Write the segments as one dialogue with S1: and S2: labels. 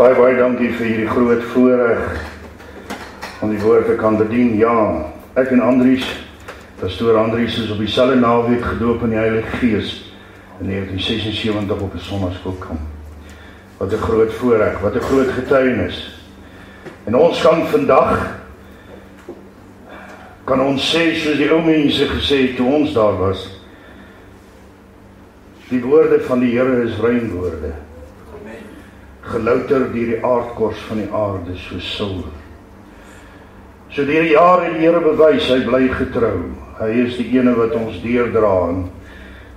S1: Baie dankie vir hierdie groot voorreg om die woord te kan bedien. Ja, ek en Andries, pastoor Andries, is op dieselfde naweek gedoop in die Heilige Gees in 1976 op 'n sonnaskoolkamp. Wat 'n groot voorreg, wat 'n groot getuienis. En ons kan vandag, kan ons sê, soos die ou mense gesê het toe ons daar was, die woorde van die Here is rein woorde. Gelouter deur die aardkors van die aarde soos silwer. So deur die jare het die Here bewys, hy bly getrou. Hy is die ene wat ons deurdra. En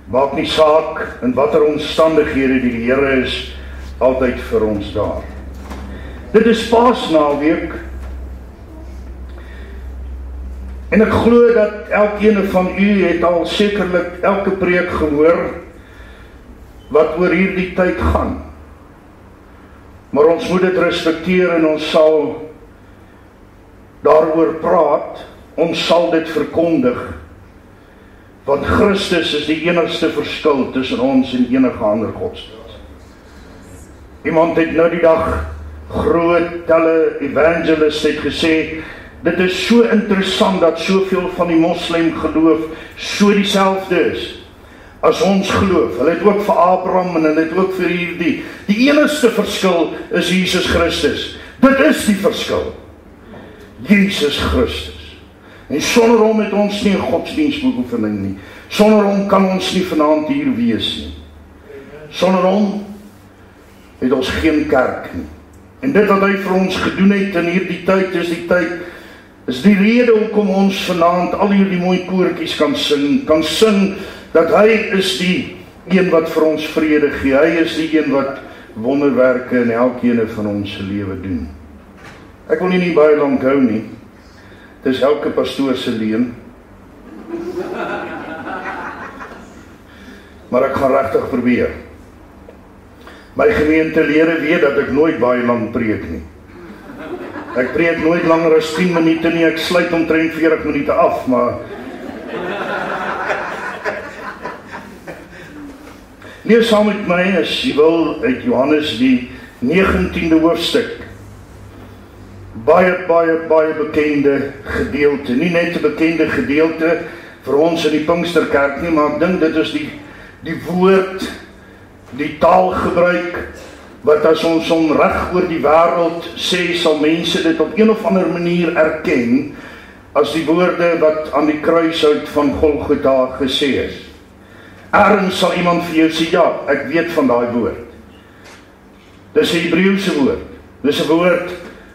S1: maak nie saak in watter omstandighede die Here is altyd vir ons daar. Dit is Paasnaweek. En ek glo dat elkeen van u het al sekerlik elke preek gehoor wat oor hierdie tyd gaan. Maar ons moet dit respekteer en ons sal daaroor praat, ons sal dit verkondig, want Christus is die enigste verskil tussen ons en enige ander godsdienst. Iemand het nou die dag, groot tele-evangelist het gesê, dit is so interessant dat soveel van die moslim geloof so dieselfde is as ons geloof. Hulle het ook vir Abraham en hulle het ook vir hierdie. Die enigste verskil is Jesus Christus. Dit is die verskil. Jesus Christus. En sonder hom het ons nie 'n godsdienstbeoefening nie. Sonder hom kan ons nie vanaand hier wees nie. Sonder hom het ons geen kerk nie. En dit wat hy vir ons gedoen het in hierdie tyd is die rede hoekom ons vanaand al hierdie mooi koortjies kan sing dat hy is die een wat vir ons vrede gee. Hy is die een wat wonderwerke in elkeen van ons se lewe doen. Ek wil nie baie lank hou nie. Dis elke pastoor se leen. Maar ek gaan regtig probeer. My gemeentelede weet dat ek nooit baie lank preek nie. Ek preek nooit langer as 10 minute nie. Ek sluit omtrent 40 minute af, maar lees saam met my as jy wil uit Johannes die 19de hoofstuk. Baie bekende gedeelte. Nie net 'n bekende gedeelte vir ons in die Pinksterkerk nie, maar ek dink dit is die woord, die taalgebruik, wat as ons hom reg oor die wêreld sê, sal mense dit op een of ander manier erken as die woorde wat aan die kruishout van Golgotha gesê is. Ergens sal iemand vir jou sê, ja, ek weet van daai woord. Dis 'n Hebreëse woord. Dis 'n woord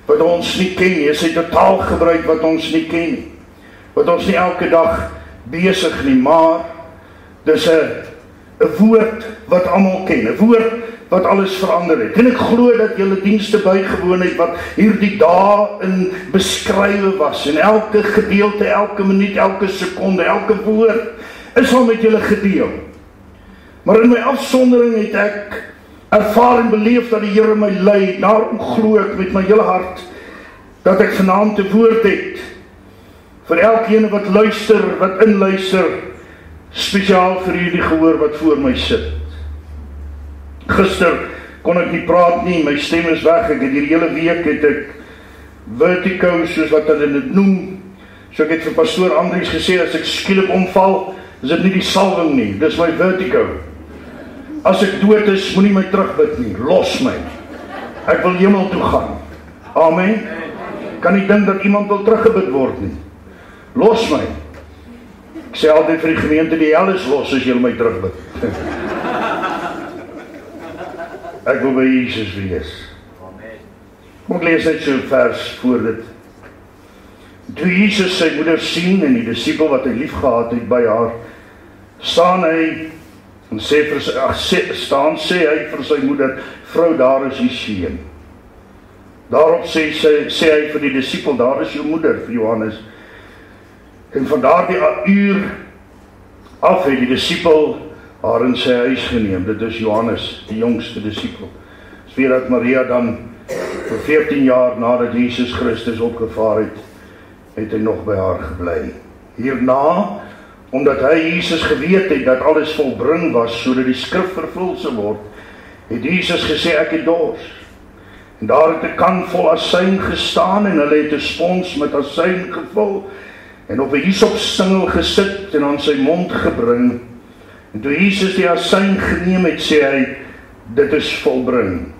S1: wat ons nie ken nie. Dis 'n taalgebruik wat ons nie ken nie. Wat ons nie elke dag besig nie, maar dis 'n woord wat almal ken. 'n woord wat alles verander het. En ek glo dat julle dienste bygewoon het wat hierdie dae in beskrywe was. En elke gedeelte, elke minuut, elke sekonde, elke woord is al met julle gedeel. Maar in my afsondering het ek ervaar en beleef dat die Here my lei. Daarom glo ek met my hele hart dat ek vanaand 'n woord het vir elkeen wat luister, wat inluister, spesiaal vir hierdie gehoor wat voor my sit. Gister kon ek nie praat nie, my stem is weg. Ek het hierdie hele week het ek vertigo, soos wat hulle dit noem. So ek het vir pastoor Andries gesê, as ek skielik omval, is dit nie die salwing nie, dis my vertigo. As ek dood is, moenie my terugbid nie, los my. Ek wil hemel toe gaan. Amen. Kan nie dink dat iemand wil teruggebid word nie. Los my. Ek sê altyd vir die gemeente, die hel is los as julle my terugbid. Ek wil by Jesus wees. Kom ek lees net so 'n vers voor dit. Toe Jesus sy moeder sien en die disipel wat hy lief gehad het by haar, staan hy vir sy moeder, vrou, daar is die seun. Daarop sê hy vir die disipel, daar is jou moeder, vir Johannes. En van daardie uur af het die disipel haar in sy huis geneem. Dit is Johannes, die jongste disipel. Sweer dat Maria dan vir 14 jaar nadat Jesus Christus opgevaar het hy nog by haar gebly. Hierna, omdat hy Jesus geweet het dat alles volbring was, sodat die skrif vervul sou word, het Jesus gesê, ek het dors. En daar het 'n kan vol asyn gestaan en hulle het 'n spons met asyn gevul en op 'n hisopsingel gesit en aan sy mond gebring. En toe Jesus die asyn geneem het, sê hy, dit is volbring.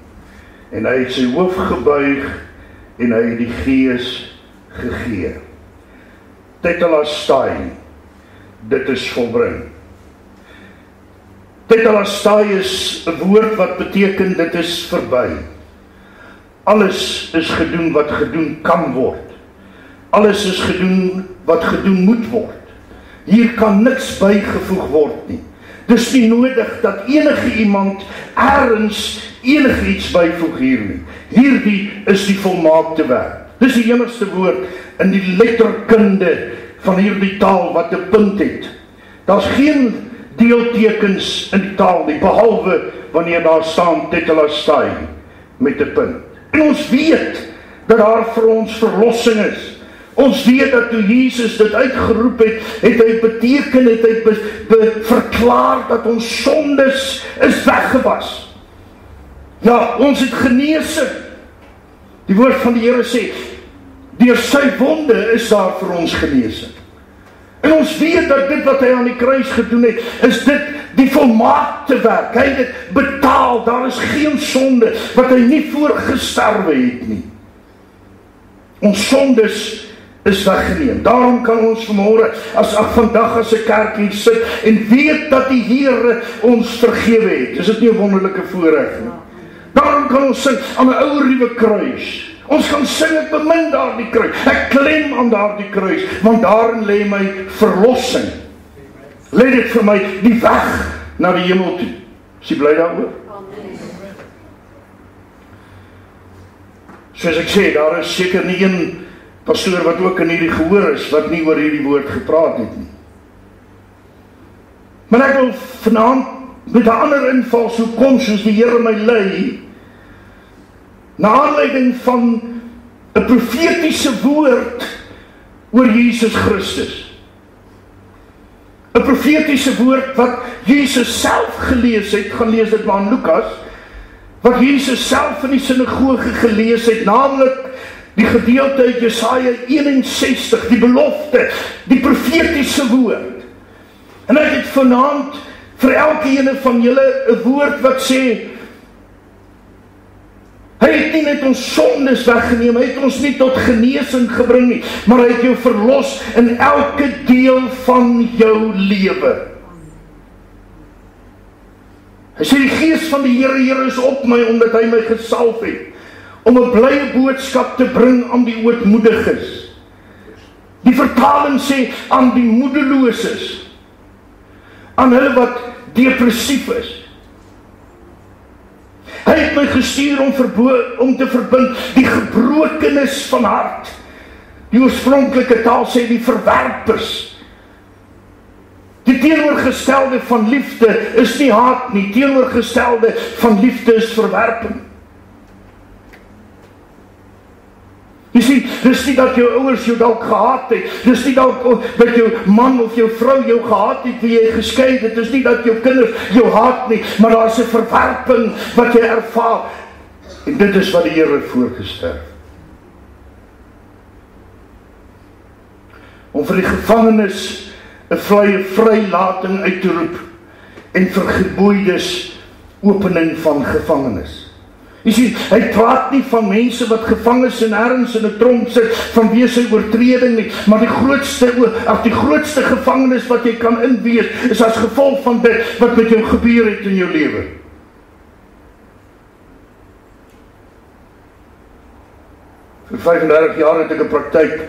S1: En hy het sy hoof gebuig en hy het die gees gegee. Tetelestai, dit is volbring. Tetelestai is 'n woord wat beteken dit is verby. Alles is gedoen wat gedoen kan word. Alles is gedoen wat gedoen moet word. Hier kan niks bygevoeg word nie. Dis nie nodig dat enige iemand ergens enigiets byvoeg hier nie. Hierdie is die volmaakte werk. Dis die enigste woord in die letterkunde van hierdie taal wat 'n punt het. Daar's geen deeltekens in die taal nie, behalwe wanneer daar staan tetelestai met 'n punt. En ons weet dat daar vir ons verlossing is. Ons weet dat toe Jesus dit uitgeroep het, het hy beteken, het hy verklaar dat ons sondes is weggewas. Ja, ons het genesing. Die woord van die Here sê, deur sy wonde is daar vir ons genesing. En ons weet dat dit wat hy aan die kruis gedoen het, is dit die volmaakte werk. Hy het dit betaal, daar is geen sonde wat hy nie voorgesterwe het nie. Ons sondes is weggeneem. Daarom kan ons vanmôre, vandag as 'n kerk hier sit en weet dat die Here ons vergewe het. Is dit nie 'n wonderlike voorreg nie? Daarom kan ons sing aan 'n ou ruwe kruis. Ons kan sing, ek bemin daardie kruis. Ek klem aan daardie kruis, want daarin lê my verlossing. Lê dit vir my die weg na die hemel toe. Is jy bly daaroor? Soos ek sê, daar is seker nie een pastoor wat ook in hierdie gehoor is, wat nie oor hierdie woord gepraat het nie. Maar ek wil vanaand met 'n ander invalshoek kom, soos die Here my lei, na aanleiding van 'n profetiese woord oor Jesus Christus. 'n Profetiese woord wat Jesus self gelees het, gaan lees dit maar in Lukas, wat Jesus self in die sinagoge gelees het, naamlik die gedeelte uit Jesaja 61, die belofte, die profetiese woord. En ek het vanaand vir elkeen van julle 'n woord wat sê, hy het nie net ons sondes weggeneem, hy het ons nie tot genesing gebring nie, maar hy het jou verlos in elke deel van jou lewe. Hy sê, die gees van die Here is op my, omdat hy my gesalf het, om 'n blye boodskap te bring aan die ootmoediges. Die vertaling sê, aan die moedeloses, aan hulle wat depressief is. Hy het my gestuur om te verbind die gebrokenis van hart. Die oorspronklike taal sê die verwerpers. Die teenoorgestelde van liefde is nie haat nie, teenoorgestelde van liefde is verwerping. Jy sien, dis nie dat jou ouers jou dalk gehaat het, dis nie dalk dat jou man of jou vrou jou gehaat het wie jy geskei het, dis nie dat jou kinders jou haat nie, maar daar is 'n verwerping wat jy ervaar. En dit is wat die Here voorgestel. Om vir die gevangenes 'n vrylating uit te roep en vir geboeides opening van gevangenes. Jy sien, hy praat nie van mense wat gevang is en ergens in 'n tronk sit vanweë sy oortreding nie, maar die grootste gevangenis wat jy kan inwees is as gevolg van dit wat met jou gebeur het in jou lewe. Vir 35 jaar het ek 'n praktyk.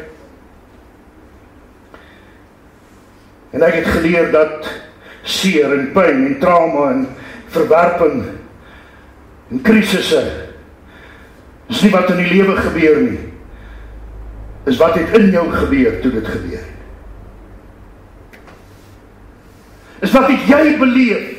S1: En ek het geleer dat seer en pyn en trauma en verwerping en krisisse is nie wat in die lewe gebeur nie, is wat het in jou gebeur toe dit gebeur het. Is wat het jy beleef.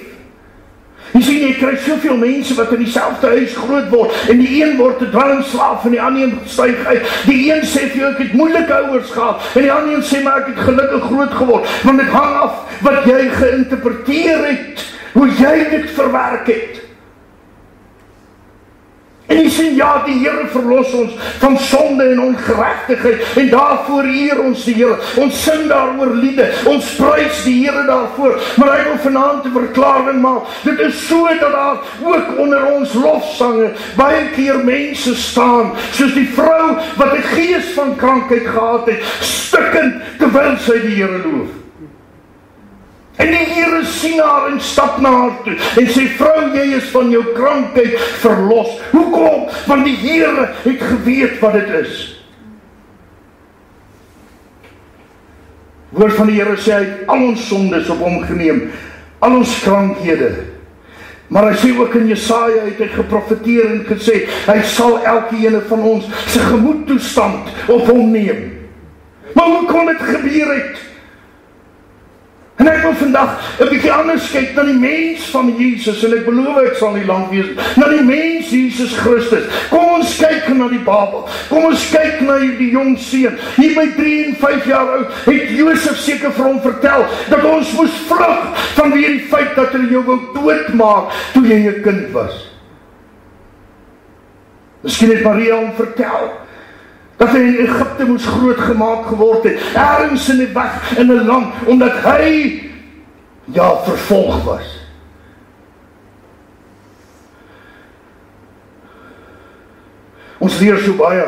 S1: Jy sien, jy kry soveel mense wat in dieselfde huis groot word, en die een word 'n dwelmslaaf en die ander een styg uit. Die een sê vir jou, ek het moeilike ouers gehad, en die ander een sê, maar ek het gelukkig groot geword, want dit hang af wat jy geïnterpreteer het, hoe jy dit verwerk het. En jy sê, ja, die Here verlos ons van sonde en ongeregtigheid, en daarvoor eer ons die Here. Ons sing daaroor liede, ons prys die Here daarvoor, maar hy wil vanaand 'n verklaring maak. Dit is so dat daar ook onder ons lofsange baie keer mense staan, soos die vrou wat 'n gees van krankheid gehad het, stikkend terwyl sy die Here loof. En die Here sien haar en stap na haar toe en sê, vrou, jy is van jou krankheid verlos. Hoekom? Want die Here het geweet wat dit is. Woord van die Here sê, hy het al ons sondes op hom geneem, al ons krankhede. Maar hy sê ook in Jesaja, het hy geprofeteer en gesê, hy sal elkeen van ons sy gemoedtoestand op hom neem. Maar hoe kon dit gebeur het? En ek wil vandag 'n bietjie anders kyk na die mens van Jesus, en ek beloof ek sal nie lank wees, na die mens Jesus Christus. Kom ons kyk na die Babel, kom ons kyk na die jong seun. Hier by 3 en 5 jaar oud, het Josef seker vir hom vertel, dat ons moes vlug vanweë die feit dat hulle jou wou doodmaak, toe jy 'n kind was. Miskien het Maria hom vertel, dat hy in Egypte moes groot gemaak geword het, ergens in die weg in 'n land, omdat hy, vervolg was. Ons leer so baie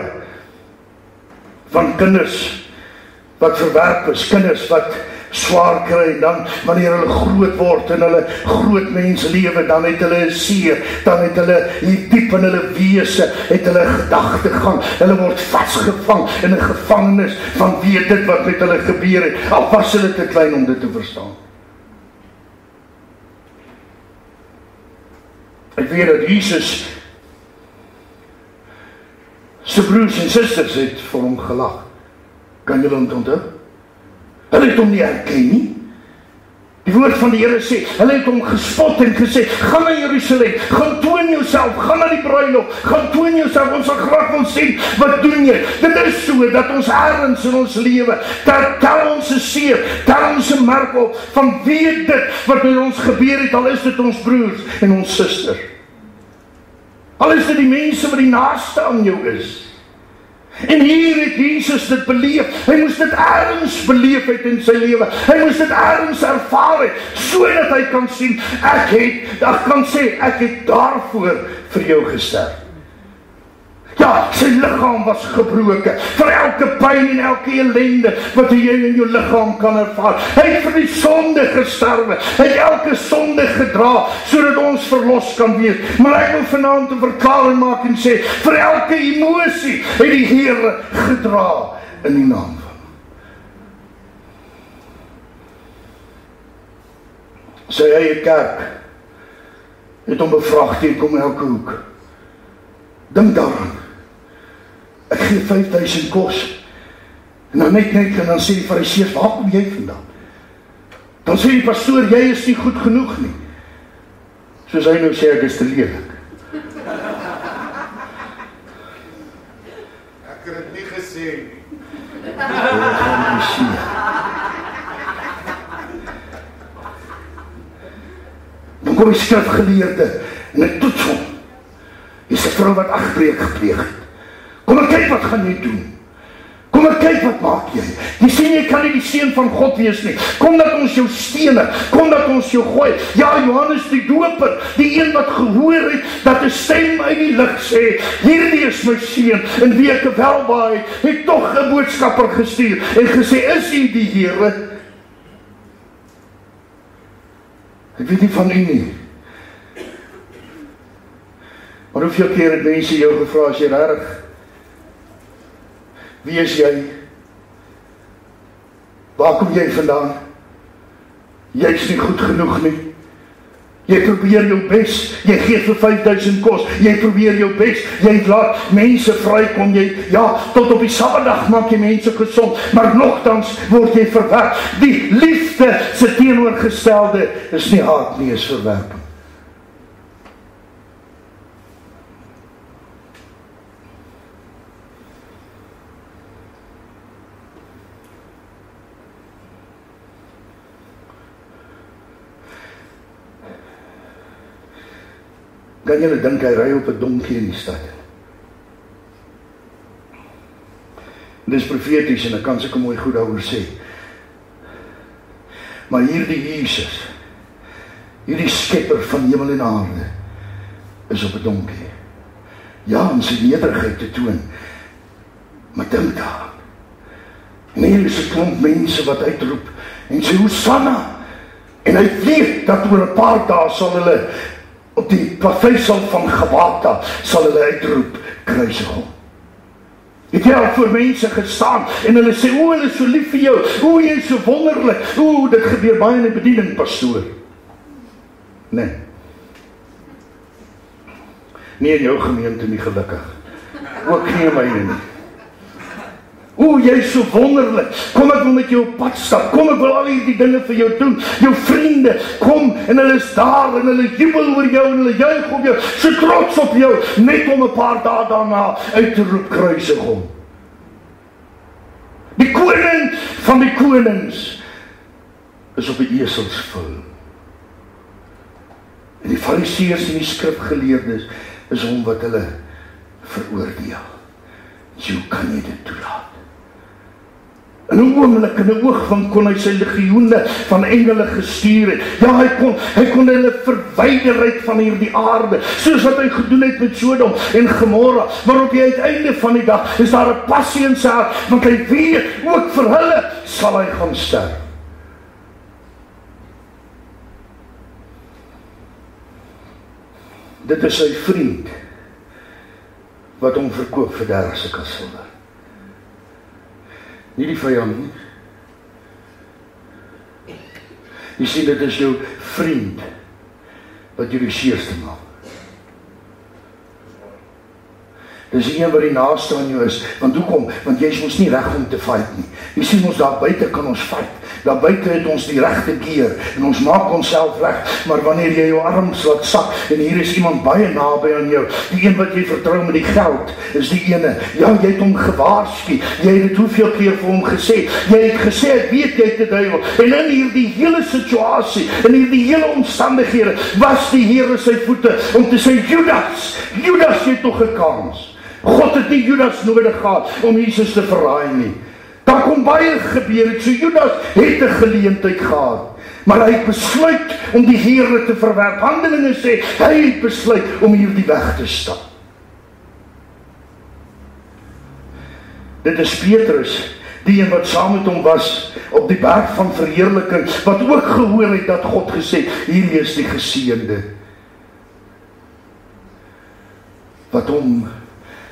S1: van kinders wat verwerp is, kinders wat swaar kry, dan wanneer hulle groot word en hulle groot mens lewe, dan het hulle 'n seer, dan het hulle hier diep in hulle wese, het hulle gedagtegang, hulle word vasgevang in 'n gevangenis van weet dit wat met hulle gebeur het, al was hulle te klein om dit te verstaan. Ek weet dat Jesus sy broers en susters het vir hom gelag. Kan julle onthou? Hulle het hom nie herken nie. Die woord van die Here sê, hulle het hom gespot en gesê, gaan na Jerusalem, gaan toon jouself, gaan na die bruiloft, gaan toon jouself, ons sal graag wil sien, wat doen jy? Dit is so, dat ons ergens in ons lewe, tel ons 'n seer, tel ons 'n merk op, van weet dit, wat met ons gebeur het, al is dit ons broers en ons susters. Al is dit die mense wat die naaste aan jou is. En hier het Jesus dit beleef. Hy moes dit ergens beleef het in sy lewe. Hy moes dit ergens ervaar het, sodat hy kan sien, ek het daarvoor vir jou gesterf. Ja, sy liggaam was gebroken, vir elke pyn en elke ellende, wat jy in jou liggaam kan ervaar. Hy het vir die sonde gesterwe, hy het elke sonde gedra, sodat ons verlos kan wees. Maar ek wil vanaand 'n verklaring maak en sê, vir elke emosie het die Here gedra, in die naam van hom. Sy eie kerk het hom bevraagteken om elke hoek. Dink daaraan, ek gee 5000 kos, en dan net, en dan sê die Fariseërs, waar kom jy vandaan? Dan sê die pastoor, jy is nie goed genoeg nie. Soos hy nou sê, ek is te lelik.
S2: Ek het dit nie gesê nie.
S1: Dan kom die skrifgeleerde, en hy toets hom. Dis 'n vrou wat afbreek gepleeg het. Kom en kyk wat gaan jy doen. Kom en kyk wat maak jy. Jy sien jy kan nie die seun van God wees nie. Kom dat ons jou stene, kom dat ons jou gooi. Ja, Johannes die Doper, die een wat gehoor het, dat 'n stem uit die lug sê, hierdie is my seun, in wie ek welbehaag, het tog 'n boodskapper gestuur, en gesê, is u die Here? Ek weet nie van u nie. Maar hoeveel keer het mense jou gevra, as jy regtig, wie is jy? Waar kom jy vandaan? Jy is nie goed genoeg nie. Jy probeer jou bes, jy gee vir 5000 kos, jy probeer jou bes, jy laat mense vrykom, tot op die Sabbatdag maak jy mense gesond, maar nogtans word jy verwerp. Die liefde se teenoorgestelde is nie haat nie, is verwerping. Kan julle dink hy ry op 'n donkie in die stad? Dis profeties en ek kan seker mooi goed daaroor sê. Maar hierdie Jesus, hierdie skepper van hemel en aarde, is op 'n donkie. Ja, om sy nederigheid te toon. Maar dink daar. En hier is 'n klomp mense wat uitroep en sê Hosanna. En hy weet dat oor 'n paar dae sal hulle op die plaveisel van Gabata sal hulle uitroep, kruisig hom. Het jy al voor mense gestaan en hulle sê, o, hulle is so lief vir jou, o, jy is so wonderlik, o, dit gebeur baie in die bediening, pastoor. Nee. Nie in jou gemeente nie, gelukkig. Ook nie in myne nie. O, jy is so wonderlik, kom ek wil met jou op pad stap, kom ek wil al hierdie dinge vir jou doen, jou vriende, kom, en hulle is daar, en hulle jubel oor jou, en hulle juig op jou, so trots op jou, net om 'n paar dae daarna uit te roep, kruisig hom. Die koning van die konings is op die eselsvul. En die fariseërs en die skrifgeleerdes is hom wat hulle veroordeel. So kan jy dit toelaat. In 'n oomblik, in 'n oogwink kon hy sy legioene van engele gestuur het. Ja, hy kon hulle verwyder uit van hierdie aarde, soos wat hy gedoen het met Sodom en Gomorra. Maar op die uiteinde van die dag is daar 'n passie in sy hart, want hy weet, ook vir hulle sal hy gaan sterf. Dit is sy vriend wat hom verkoop vir 30 sikkel silwer. Nie die vyand nie. Jy sien, dit is jou vriend wat jy die seerste maak. Dis die een wat die naaste aan jou is. Want hoekom? Want jy is mos nie reg om te fight nie. Jy sien ons daar buite kan ons fight. Daar buite het ons die regte gear en ons maak onsself reg. Maar wanneer jy jou arms laat sak en hier is iemand baie naby aan jou, die een wat jy vertrou met die geld, is die ene. Ja, jy het hom gewaarsku. Jy het dit hoeveel keer vir hom gesê. Jy het gesê, ek weet jy het die duiwel. En in hierdie hele situasie, in hierdie hele omstandighede, was die Here sy voete om te sê, Judas, jy het nog 'n kans. God het nie Judas nodig gehad om Jesus te verraai nie. Daar kon baie gebeur het, so Judas het 'n geleentheid gehad. Maar hy het besluit om die Here te verwerp. Handelinge sê, hy het besluit om hierdie weg te stap. Dit is Petrus, die een wat saam met hom was op die berg van verheerliking, wat ook gehoor het dat God gesê, hierdie is die geseënde, wat hom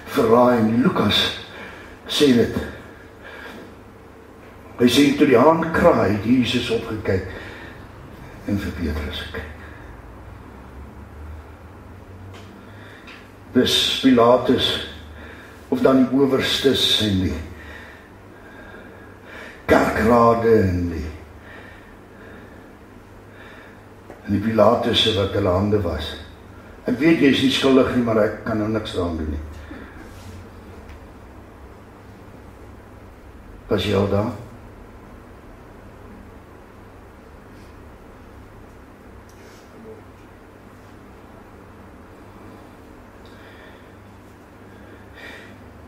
S1: verraai. En Lukas sê dit. Hy sê, toe die haan kraai, het Jesus opgekyk en vir Petrus gekyk. Dis Pilatus, of dan die owerstes en die kerkrade en die Pilatusse wat hulle hande was. Ek weet jy is nie skuldig nie, maar ek kan nou niks daaraan doen nie. Was jy al daar?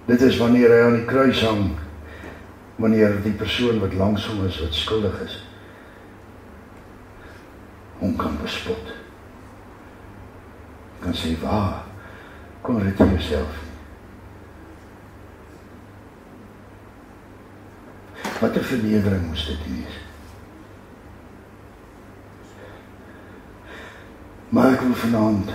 S1: Dit is wanneer hy aan die kruis hang, wanneer die persoon wat langs hom is, wat skuldig is, hom kan bespot. Kan sê, waar, kom red jy jouself nie. Wat 'n vernedering moes dit wees. Maar ek wil vanaand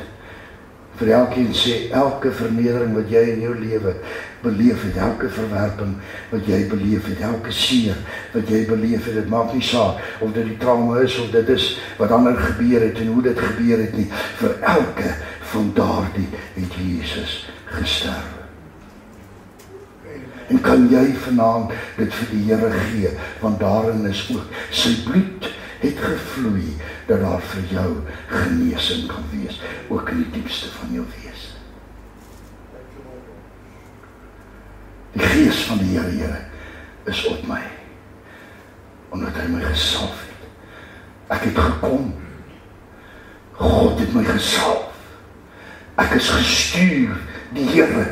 S1: vir elkeen sê, elke vernedering wat jy in jou lewe beleef het, elke verwerping wat jy beleef het, elke seer wat jy beleef het, dit maak nie saak of dit die trauma is, of dit is wat ander gebeur het en hoe dit gebeur het nie, vir elke van daardie het Jesus gesterf. En kan jy vanaand dit vir die Here gee, want daarin is ook sy bloed het gevloei, dat daar vir jou genesing kan wees, ook in die diepste van jou wees. Die gees van die Here is op my, omdat hy my gesalf het. Ek het gekom, God het my gesalf, Ek is gestuur, die Here.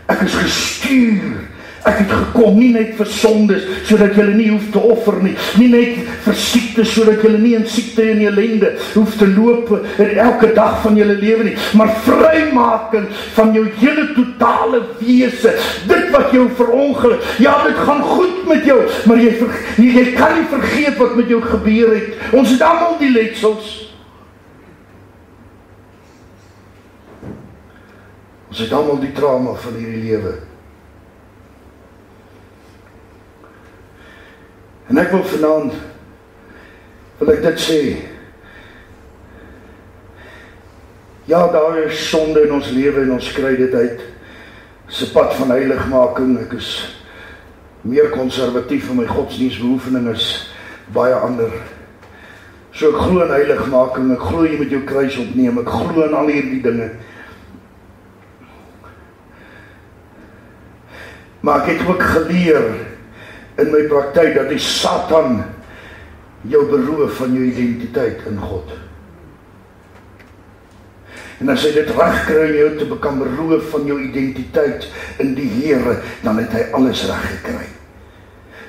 S1: Ek is gestuur. Ek het gekom, nie net vir sondes, sodat julle nie hoef te offer nie. Nie net vir siekte, sodat julle nie in siekte en ellende hoef te loop in elke dag van julle lewe nie. Maar vrymaking van jou hele totale wese. Dit wat jou verongeluk. Ja, dit gaan goed met jou, maar jy kan nie vergeet wat met jou gebeur het. Ons het almal die letsels. Ons het almal die trauma van hierdie lewe. En ek wil vanaand, wil ek dit sê, ja, daar is sonde in ons lewe en ons kry dit uit. Dis 'n pad van heiligmaking. Ek is meer konservatief in my godsdienstbeoefening as baie ander. So ek glo in heiligmaking, ek glo jy moet jou kruis opneem, ek glo in al hierdie dinge. Maar ek het ook geleer in my praktyk dat die Satan jou beroof van jou identiteit in God. En as hy dit regkry om jou te kan beroof van jou identiteit in die Here, dan het hy alles reg gekry.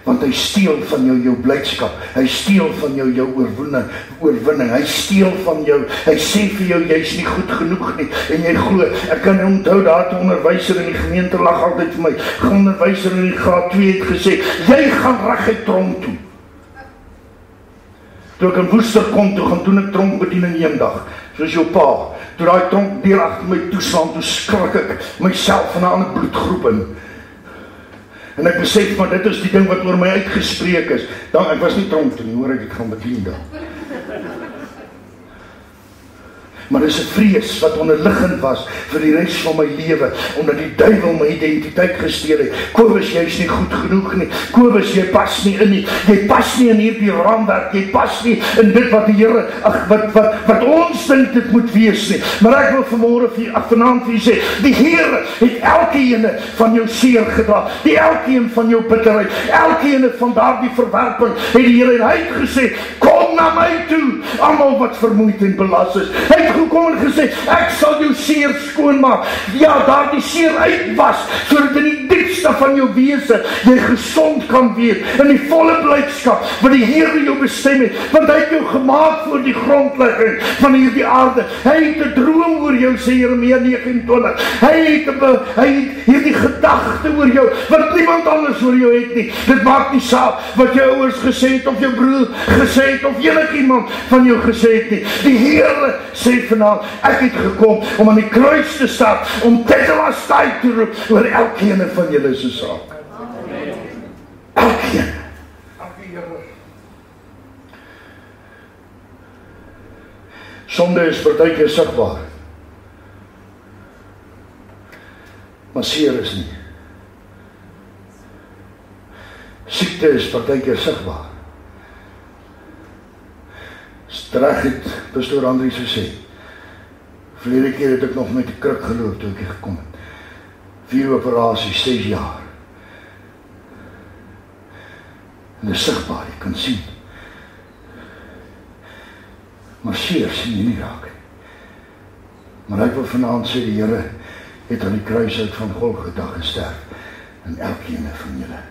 S1: Want hy steel van jou blydskap, hy steel van jou oorwinning, hy steel van jou, hy sê vir jou, jy's nie goed genoeg nie, en jy glo, ek kan onthou, daar 'n onderwyser in die gemeente lag altyd vir my, 'n onderwyser in die graad 2 het gesê, jy gaan reguit tronk toe. Toe ek in Woester kom, toe gaan doen ek tronkbediening eendag, soos jou pa, toe daai tronk deur agter my toeslaan, toe skrik ek myself van 'n ander bloedgroep in. En ek besef, maar dit is die ding wat oor my uitgespreek is. Dan, ek was nie tronk toe nie, hoor ek gaan bedien dan. Maar dis 'n vrees wat onderliggend was vir die res van my lewe, omdat die duiwel my identiteit gesteel het. Kobus, jy's nie goed genoeg nie. Kobus, jy pas nie in nie. Jy pas nie in hierdie raamwerk. Jy pas nie in dit wat die Here, wat ons dink dit moet wees nie. Maar ek wil vanaand vir julle sê, die Here het elkeen van jou seer gedra. Die elkeen van jou bitterheid, elkeen van daardie verwerping, het die Here, en hy het gesê, kom na my toe, almal wat vermoeid en belas is. Hy het gekom en gesê, ek sal jou seer skoonmaak. Ja, daar die seer uitwas, sodat in die diepste van jou wese, jy gesond kan wees, in die volle blydskap, wat die Here jou bestem het, want hy het jou gemaak voor die grondlegging van hierdie aarde. Hy het 'n droom oor jou, sê Jeremia 29. Hy het hierdie gedagte oor jou, wat niemand anders oor jou het nie. Dit maak nie saak wat jou ouers gesê het, of jou broer gesê het, of enigiemand van jou gesê het nie. Die Here sê vanaand, ek het gekom om aan die kruis te staan, om tetelestai te roep oor elkeen van julle se saak. Elkeen. Sonde is partykeer sigbaar, maar seer is nie. Siekte is partykeer sigbaar. Reg het pastoor Andries gesê, verlede keer het ek nog met die kruk geloop toe ek gekom het. 4 operasies, 6 jaar. En dit is sigbaar, jy kan sien. Maar seer sien jy nie raak. Maar ek wil vanaand sê, die Here het aan die kruis uit van Golgotha gesterf, en elkeen van julle,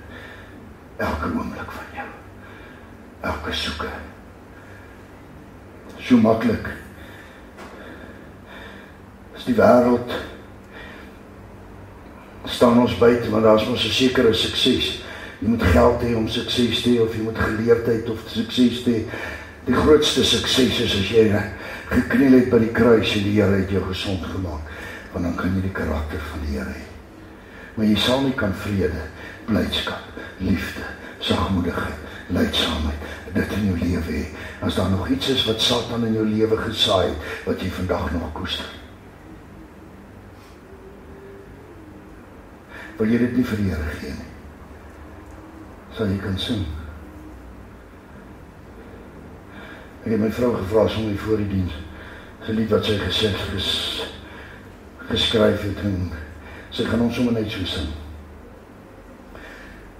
S1: elke oomblik van jou, elke soeke, so maklik is die wêreld, staan ons buite, want daar is ons 'n sekere sukses. Jy moet geld hê om sukses te hê, of jy moet geleerdheid of sukses te hê. Die grootste sukses is as jy gekniel het by die kruis en die Here het jou gesond gemaak, want dan kan jy die karakter van die Here hê. Maar jy sal nie kan vrede, blydskap, liefde, sagmoedigheid, lydsaamheid, dit in jou lewe hê, as daar nog iets is wat Satan in jou lewe gesaai het, wat jy vandag nog koester. Wil jy dit nie vir die Here gee nie? Sal jy kan sing? Ek het my vrou gevra som die voor die diens, 'n lied wat sy geskryf het, en sy gaan ons sommer net so sing.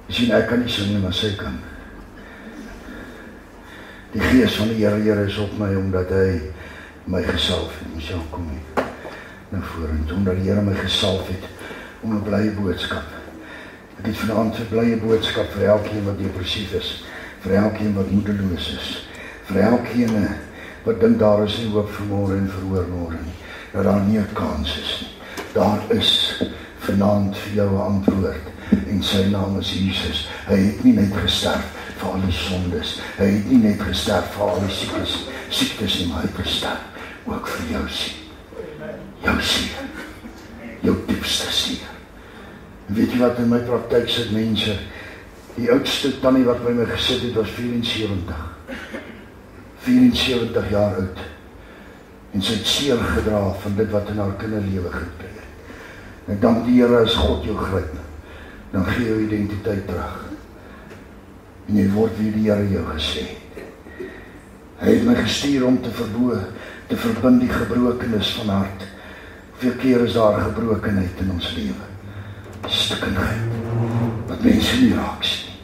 S1: Jy sien, ek kan nie sing nie, maar sy kan. Die gees van die Here is op my, omdat hy my gesalf het. Michelle, kom hier. na vorentoe, omdat die Here my gesalf het om 'n blye boodskap. Ek het vanaand 'n blye boodskap vir elkeen wat depressief is, vir elkeen wat moedeloos is, vir elkeen wat dink daar is nie hoop vir môre en vir oormôre nie, dat daar nie 'n kans is nie. Daar is vanaand vir jou 'n antwoord, en sy naam is Jesus. Hy het nie net gesterf vir al die sondes, hy het nie net gesterf vir al die siektes nie, maar hy het gesterf ook vir jou seer, jou diepste seer. En weet jy wat, in my praktyk sit mense, die oudste tannie wat by my gesit het, was 74 jaar oud, en sy het seer gedra van dit wat in haar kinderlewe gebeur het. En ek dank die Here, as God jou gryp, dan gee jou identiteit terug, en jy word wie die Here jou gesê het. Hy het my gestuur om te verbind die gebrokenis van hart. Hoeveel keer is daar gebrokenheid in ons lewe? Stikkindheid, wat mense nie raak sien nie.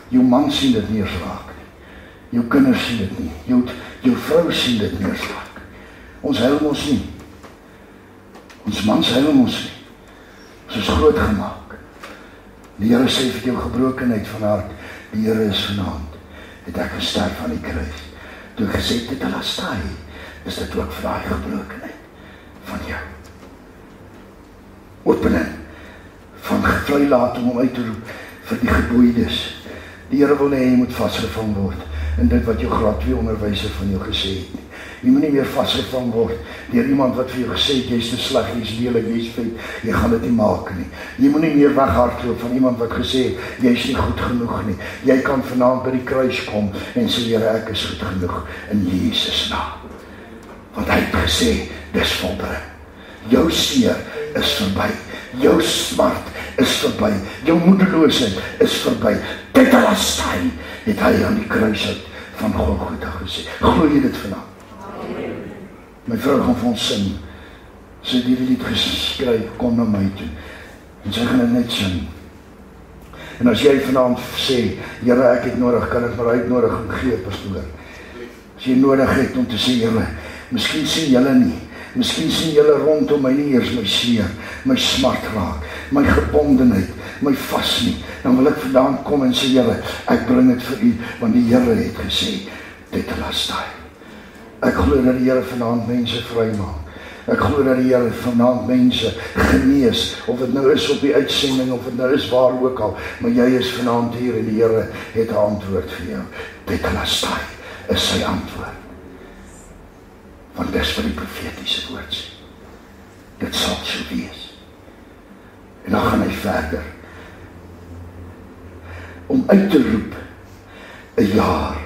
S1: Jou man sien dit nie eens raak nie. Jou kinders sien dit nie. Jou vrou sien dit nie eens raak. Ons huil ons nie. Ons mans huil ons nie. Ons is groot gemaak. Die Here sê vir jou gebrokenheid van hart, die Here is vanaand, het ek gesterf aan die kruis. Toe gesê dit tetelestai, is dit ook vir daai gebrokenheid van jou. Opening van vrylating om uit te roep vir die geboeides. Die Here wil nie hê jy moet vasgevang word in dit wat jou graad 2 onderwyser van jou gesê het nie. Jy moet nie meer vasgevang word deur iemand wat vir jou gesê het, jy's te sleg, jy's lelik, jy's vet, jy gaan dit nie maak nie. Jy moet nie meer weghardloop van iemand wat gesê het, jy's nie goed genoeg nie. Jy kan vanaand by die kruis kom en sê, Here, ek is goed genoeg in Jesus naam. Want hy het gesê, dis volbring. Jou seer is verby. Jou smart is verby. Jou moedeloosheid is verby. Tetelestai het hy aan die kruis uit van Golgotha gesê. Glo jy dit vanavond? My vrou gaan vir ons sing. Sy het hierdie lied geskryf, kom na my toe. En sy gaan dit net sing. En as jy vanavond sê, Here, ek het nodig, kan ek maar uitnodiging gee, pastoor. As jy nodig het om te sê, Here, miskien sien julle nie. Miskien sien julle rondom my nie eers my seer, my smart raak, my gebondenheid, my vas nie. Dan wil ek vandaan kom en sê, Here, ek bring dit vir u, want die Here het gesê, tetelestai. Ek glo dat die Here vanaand mense vrymaak. Ek glo dat die Here vanaand mense genees, of dit nou is op die uitsending, of dit nou is waar ook al, maar jy is vanaand hier en die Here het 'n antwoord vir jou. Tetelestai is sy antwoord. Want dis wat die profetiese woord sê. Dit sal so wees. En dan gaan hy verder. Om uit te roep 'n jaar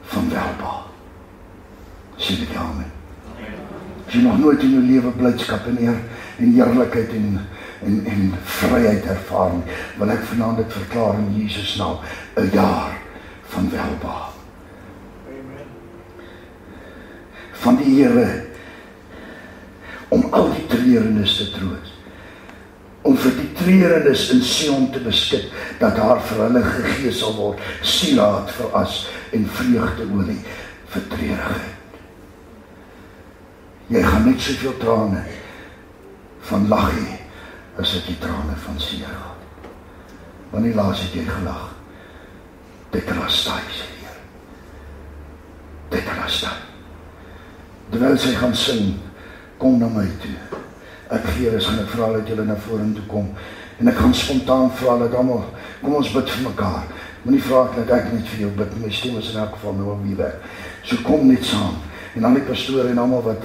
S1: van welbehaag. Sê dit amen. As jy nog nooit in jou lewe blydskap en heerlikheid en vryheid ervaar nie, wil ek vanaand dit verklaar in Jesus naam. 'n jaar van welbehaag. Van die Here om al die treurenis te troos, om vir die treurenis in Sion te beskik, dat haar vir hulle gegee sal word sielaad vir as en vreugdeolie vir treurigheid. Jy gaan net soveel trane van lag hê as wat jy trane van seer gehad. Wanneer laas het jy gelag? Tetelestai, sê die Here. Tetelestai. Terwyl sy gaan sing, kom na my toe. Ek gee is en ek vra dat julle na vorentoe kom. En ek gaan spontaan vra dat almal, kom ons bid vir mekaar. Moenie vra dat ek net vir jou bid, my stem is in elk geval nou wie weg. So kom net saam. En al die pastore en almal wat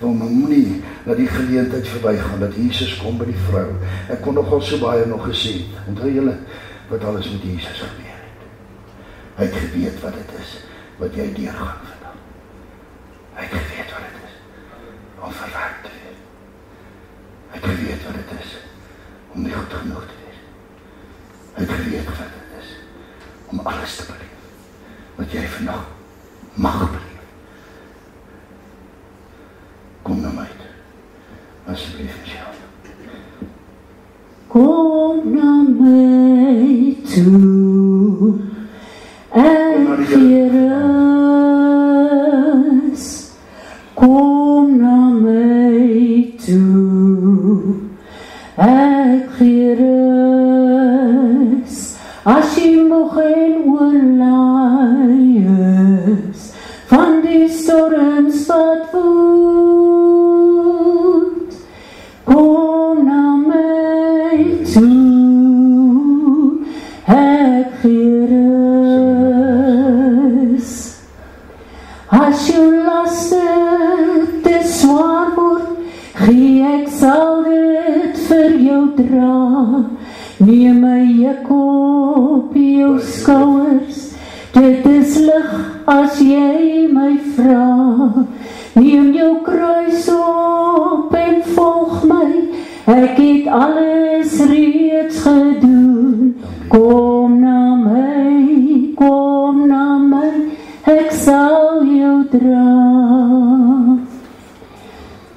S1: wil, maar moenie dat die geleentheid verbygaan, dat Jesus kom by die vrou. Ek kon nogal so baie nog gesê, onthou julle wat alles met Jesus gebeur het. Hy het geweet wat dit is, wat jy deurgaan vandag. Hy het geweet wat dit is, om verwerk te wees. Hy het geweet wat dit is, om nie goed genoeg te wees. Hy het geweet wat dit is, om alles te beleef, wat jy vandag mag beleef. Kom na my toe, asseblief Michelle.
S3: Kom na my toe, ek gee rus. Kom na my toe. as jy moeg en oorlaai is van die storms wat woed, kom na my toe, ek gee rus. As jou laste te swaar word, gee ek sal dit vir jou dra. Neem my juk op jou skouers, dit is lig as jy my vra. Neem jou kruis op en volg my, ek het alles reeds gedoen. Kom na my, ek sal jou dra.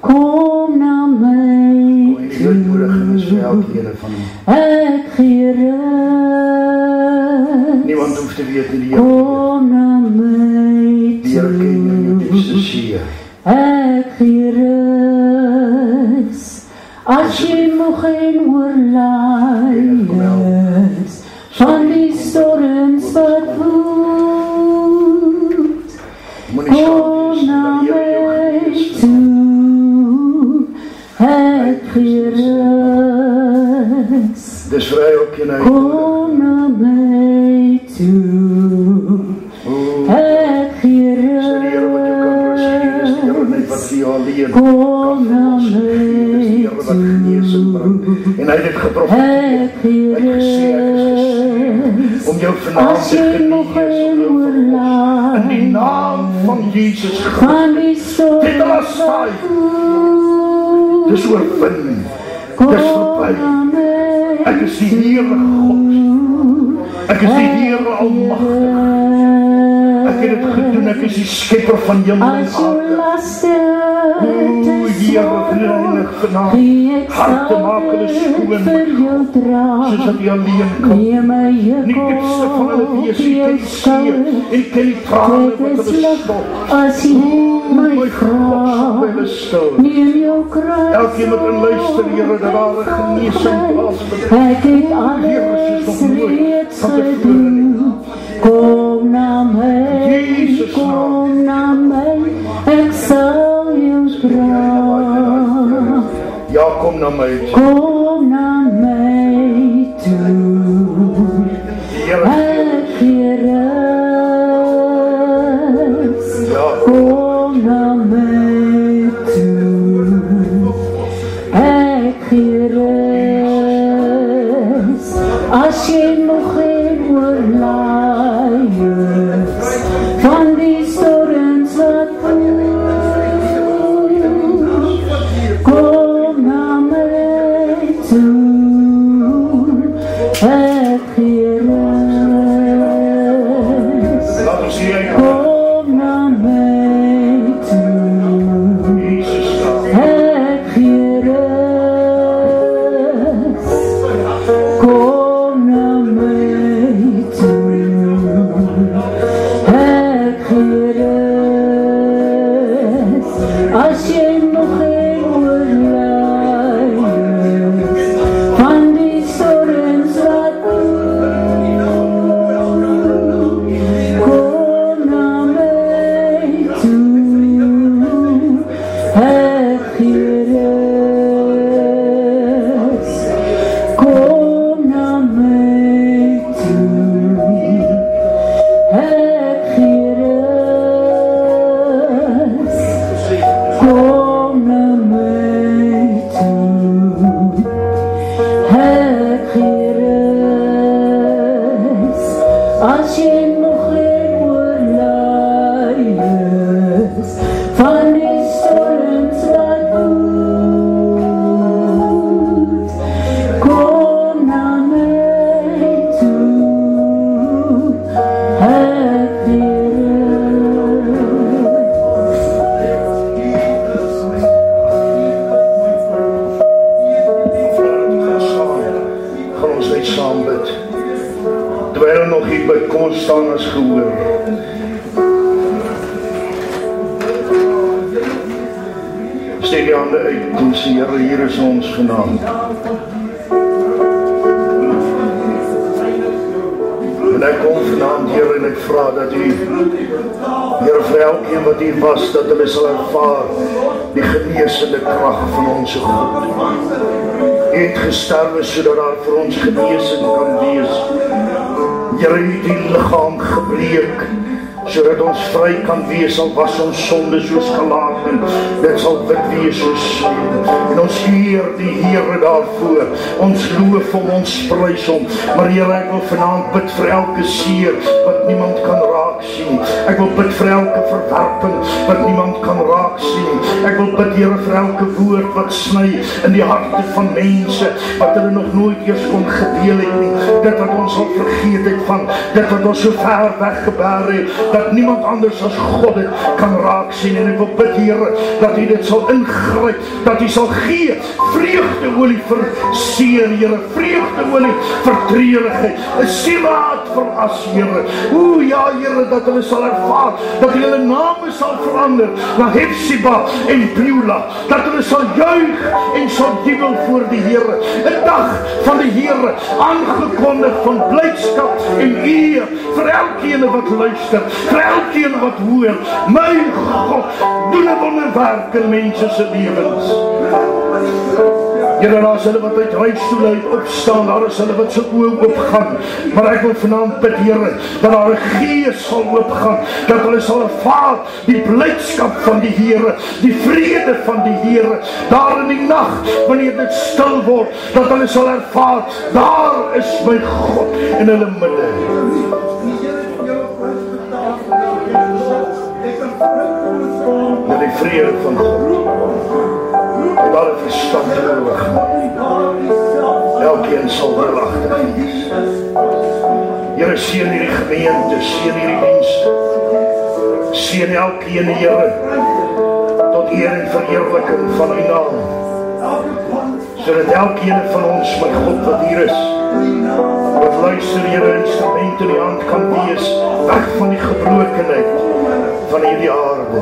S3: Kom na my toe, ek gee rus.
S1: Niemand hoef te weet nie,
S3: kom na my
S1: die Here ken jou diepste see.
S3: Ek gee rus. As jy moeg en oorlaai is van die storms wat woed, kom na my toe, ek gee rus.
S1: Dis vry ook en
S3: kom na my toe, ek gee rus. Kom na my toe,
S1: en hy het dit geprofeteer, hy het gesê, om jou vanaand te genees, in die naam van Jesus Christus, dit was saai, dis oorwin, dis verby, ek is die Heere God, ek is die Heere Almachtig, ek het het gedoen, ek is die skepper van hemel en aarde. O Heere, reinig vanaand, harte maak hulle skoon, soos dat jy alleen kan. Nie diepste van hulle wees, jy ken die seer, en ken die trane wat hulle stop. My God, by hulle stil. Elkeen met een luister, Heere, dat daar een geneesing plaasvind. Heere, soos nog nooit van tevore nie.
S3: Kom na my, ek sal jou dra.
S1: Ja, kom na my toe.
S3: Kom na my toe, ek gee rus. Kom na my toe, ek gee rus. As jy moeg en oorlaai is van die storms wat woed, kom na my toe, ek gee rus. Kom na my toe, ek gee rus. Kom na my toe, ek gee rus. As jy nog geen oorlaai is van die storms wat woed, kom na my toe, ek gee rus. Kom na my toe, ek gee rus. Kom na my toe, ek gee rus. As jy nog geen oorlaai is van die storms wat woed, kom na my toe, ek gee
S1: Gaan ons net saam bid. Terwyl nog hier bid, kom ons staan as gehoor. Steek die hande uit en sê, Here, hier is ons vanaand. vra dat U, Here, vir elkeen wat hier was, dat hulle sal ervaar die genesende krag van ons God. U het gesterwe sodat daar vir ons genesing kan wees. Here, U het die liggaam gebreek sodat ons vry kan wees, al was ons sonde soos gelaken, dit sal wit wees soos sneeu. En ons eer die Here daarvoor, ons loof hom, ons prys hom. Maar Here, ek wil vanaand bid vir elke seer wat niemand kan raak sien. Ek wil bid vir elke verwerping wat niemand kan raak sien. Ek wil bid, Here, vir elke woord wat sny in die harte van mense wat hulle nog nooit eers kon gedeel het nie. Dit wat ons al vergeet het van, dit wat ons so ver weggebaar het, dat niemand anders as God dit kan raak sien. En ek wil bid, Here, dat U dit sal ingryp, dat U sal gee vreugdeolie vir seer, Here, vreugdeolie vir treurigheid, 'n sielaat vir as, Here. O ja, Here, dat hulle sal ervaar dat hulle name sal verander na Hepsiba en Beulah, dat hulle sal juig en sal jubel voor die Here. 'n dag van die Here, aangekondig van blydskap en eer vir elkeen wat luister, vir elkeen wat hoor. My God, doen 'n wonderwerk in mense se lewens. Here, daar is hulle wat uit reisstoel uit opstaan, daar is hulle wat se oë oopgaan. Maar ek wil vanaand bid, Here, dat daar 'n gees sal oopgaan, dat hulle sal ervaar die blydskap van die Here, die vrede van die Here. Daar in die nag, wanneer dit stil word, dat hulle sal ervaar, daar is my God in hulle midde. Met die vrede van God, met alle verstand oorwig, elkeen sal deelagtig wees. Here, seën hierdie gemeente, seën hierdie dienste, seën elkeen, Here, tot eer en verheerliking van U naam, sodat elkeen van ons, my God, wat hier is, wat luister, Here, instrument in die hand kan wees, weg van die gebrokenheid van hierdie aarde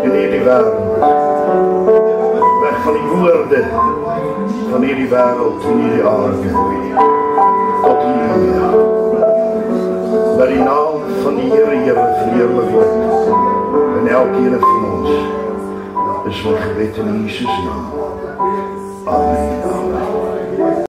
S1: en hierdie wêreld, weg van die woorde van hierdie wêreld en hierdie aarde, tot hier. Dat die naam van die Here, Here, verheerlik word in elkeen van ons. Dis my gebed in Jesus naam. Amen. Amen.